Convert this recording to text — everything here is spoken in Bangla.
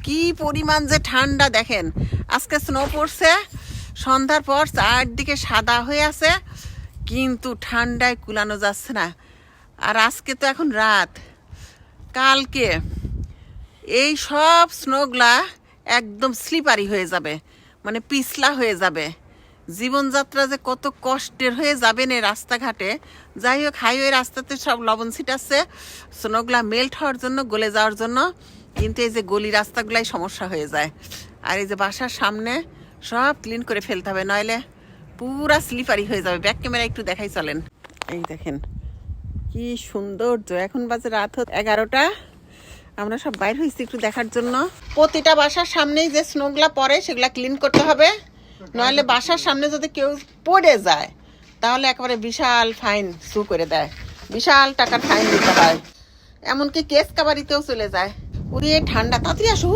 কি পরিমাণ যে ঠান্ডা দেখেন। আজকে স্নো পড়ছে, সন্ধ্যার পর চারদিকে সাদা হয়ে আছে, কিন্তু ঠান্ডায় কুলানো যাচ্ছে না। আর আজকে তো এখন রাত, কালকে এই সব স্নোগুলা একদম স্লিপারি হয়ে যাবে, মানে পিছলা হয়ে যাবে। জীবনযাত্রা যে কত কষ্টের হয়ে যাবে না রাস্তাঘাটে। যাই হোক, হাইওয়ে রাস্তাতে সব লবণ ছিটাচ্ছে স্নোগুলা মেল্ট হওয়ার জন্য, গলে যাওয়ার জন্য, কিন্তু এই যে গলি রাস্তাগুলাই সমস্যা হয়ে যায়। আর এই যে বাসার সামনে সব ক্লিন করে ফেলতে হবে, নইলে পুরা স্লিপারি হয়ে যাবে। ব্যাক ক্যামেরা একটু দেখাই চলেন। এই দেখেন কি সৌন্দর্য। এখন বাজে রাত 11টা, আমরা সব বাইর হয়েছি একটু দেখার জন্য। প্রতিটা বাসার সামনেই যে স্নোগুলা পড়ে সেগুলা ক্লিন করতে হবে, নইলে বাসার সামনে যদি কেউ পড়ে যায় তাহলে একেবারে বিশাল ফাইন শু করে দেয়, বিশাল টাকার ফাইন দিতে হয়, এমনকি কেস কাবারিতেও চলে যায়। উড়িয়ে ঠান্ডা, তাড়াতাড়ি আসো।